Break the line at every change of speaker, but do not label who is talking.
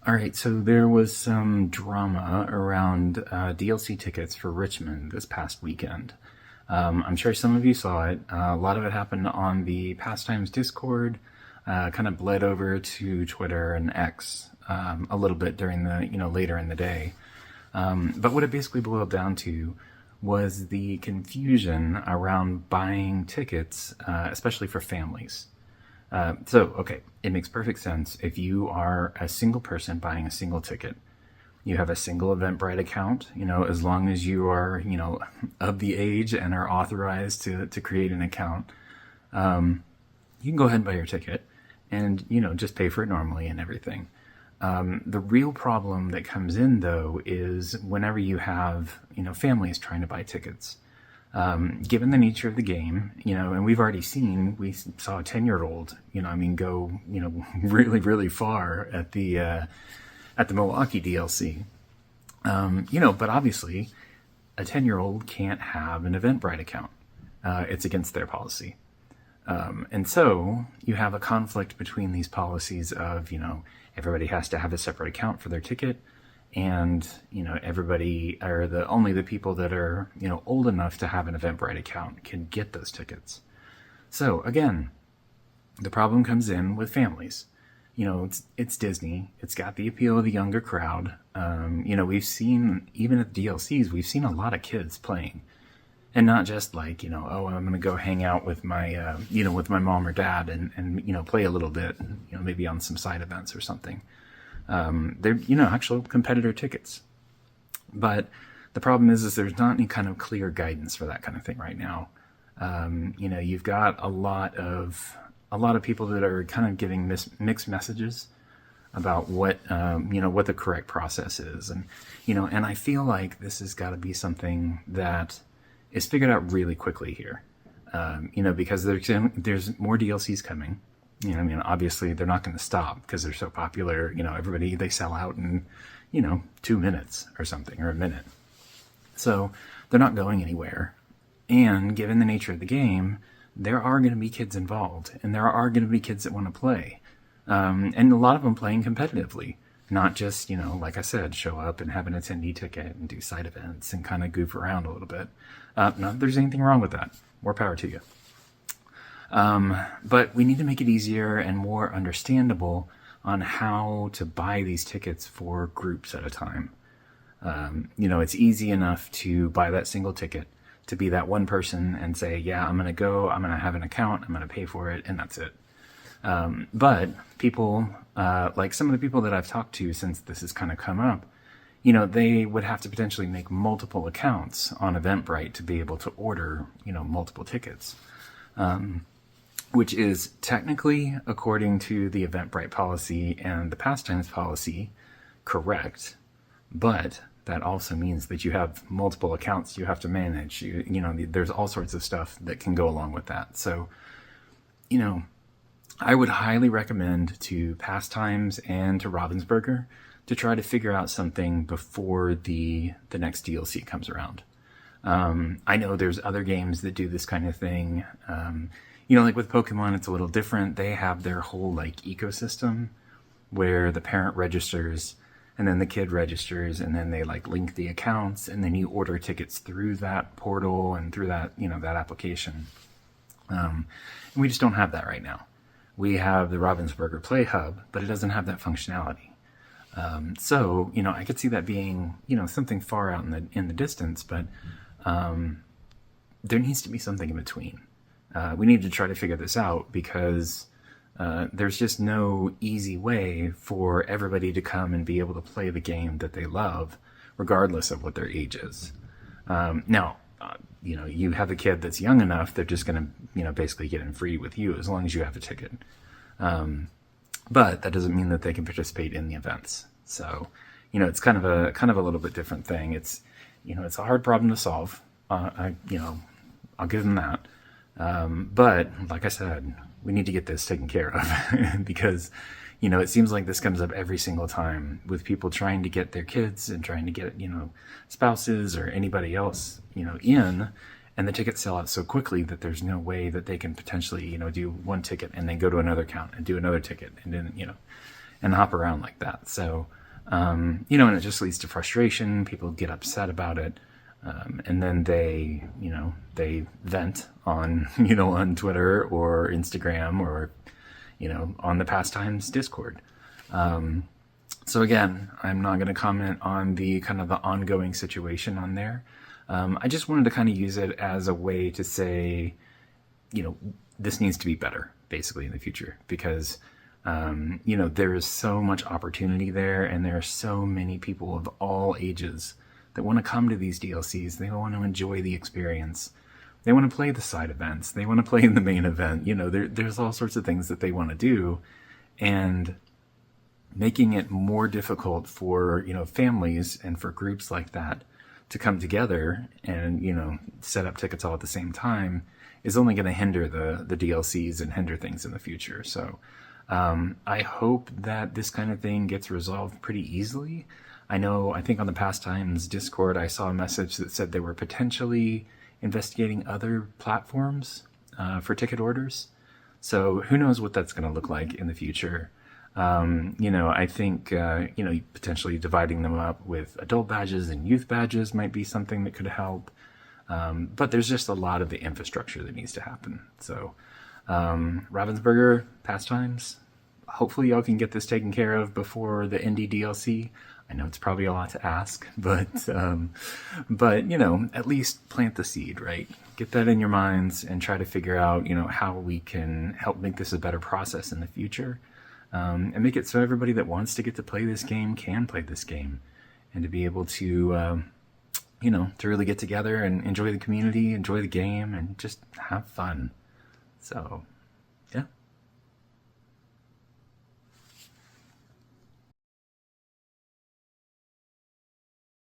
All right, so there was some drama around DLC tickets for Richmond this past weekend. I'm sure some of you saw it. A lot of it happened on the Pastimes Discord, kind of bled over to Twitter and X a little bit during the, later in the day. But what it basically boiled down to was the confusion around buying tickets, especially for families. Okay, it makes perfect sense. If you are a single person buying a single ticket, you have a single Eventbrite account, as long as you are, of the age and are authorized to create an account, you can go ahead and buy your ticket and, just pay for it normally and everything. The real problem that comes in, though, is whenever you have, families trying to buy tickets. Given the nature of the game, and we saw a 10-year-old, go, really, really far at the Milwaukee DLC. But obviously a 10-year-old can't have an Eventbrite account. It's against their policy. And so you have a conflict between these policies of, everybody has to have a separate account for their ticket. And, everybody, or only the people that are, old enough to have an Eventbrite account can get those tickets. So again, the problem comes in with families. It's Disney. It's got the appeal of the younger crowd. We've seen, even at DLCs, we've seen a lot of kids playing. And not just like, oh, I'm going to go hang out with my, with my mom or dad and play a little bit, maybe on some side events or something. They're, actual competitor tickets. But the problem is there's not any kind of clear guidance for that kind of thing right now. You've got a lot of people that are kind of giving mixed messages about what the correct process is. And, and I feel like this has got to be something that is figured out really quickly here. Because there's more DLCs coming. Obviously they're not going to stop because they're so popular. Everybody, they sell out in, 2 minutes or something, or a minute. So they're not going anywhere. And given the nature of the game, there are going to be kids involved, and there are going to be kids that want to play. And a lot of them playing competitively, not just, like I said, show up and have an attendee ticket and do side events and kind of goof around a little bit. Not that there's anything wrong with that. More power to you. But we need to make it easier and more understandable on how to buy these tickets for groups at a time. It's easy enough to buy that single ticket, to be that one person and say, yeah, I'm going to go, I'm going to have an account, I'm going to pay for it, and that's it. But people, like some of the people that I've talked to since this has kind of come up, they would have to potentially make multiple accounts on Eventbrite to be able to order, multiple tickets. Which is technically, according to the Eventbrite policy and the Pastimes policy, correct. But that also means that you have multiple accounts you have to manage. There's all sorts of stuff that can go along with that. So, I would highly recommend to Pastimes and to Ravensburger to try to figure out something before the next DLC comes around. I know there's other games that do this kind of thing. Like with Pokemon, it's a little different. They have their whole ecosystem where the parent registers and then the kid registers and then they link the accounts and then you order tickets through that portal and through that, that application. And we just don't have that right now. We have the Ravensburger Play Hub, but it doesn't have that functionality. So, I could see that being, something far out in the distance, but there needs to be something in between. We need to try to figure this out because there's just no easy way for everybody to come and be able to play the game that they love, regardless of what their age is. Now, you have a kid that's young enough, they're just going to, basically get in free with you as long as you have a ticket. But that doesn't mean that they can participate in the events. So, it's kind of a little bit different thing. It's, it's a hard problem to solve. I'll give them that. But like I said, we need to get this taken care of because, it seems like this comes up every single time with people trying to get their kids and trying to get, spouses or anybody else, in, and the tickets sell out so quickly that there's no way that they can potentially, do one ticket and then go to another account and do another ticket. And then, and hop around like that. So, you know, and it just leads to frustration. People get upset about it. And then they, you know, they vent on, you know, on Twitter or Instagram or, you know, on the Pastimes Discord. So again, I'm not going to comment on the kind of the ongoing situation on there. I just wanted to kind of use it as a way to say, you know, this needs to be better, basically, in the future, because, you know, there is so much opportunity there, and there are so many people of all ages that want to come to these DLCs. They want to enjoy the experience. They want to play the side events. They want to play in the main event. You know, there's all sorts of things that they want to do, and making it more difficult for, you know, families and for groups like that to come together and, you know, set up tickets all at the same time is only going to hinder the DLCs and hinder things in the future. So I hope that this kind of thing gets resolved pretty easily. I think on the Pastimes Discord, I saw a message that said they were potentially investigating other platforms for ticket orders. So who knows what that's going to look like in the future. You know, I think, you know, potentially dividing them up with adult badges and youth badges might be something that could help. But there's just a lot of the infrastructure that needs to happen. So, Ravensburger, Pastimes, hopefully y'all can get this taken care of before the indie DLC. I know it's probably a lot to ask, but, you know, at least plant the seed, right? Get that in your minds and try to figure out, you know, how we can help make this a better process in the future. And make it so everybody that wants to get to play this game can play this game, and to be able to, you know, to really get together and enjoy the community, enjoy the game, and just have fun. So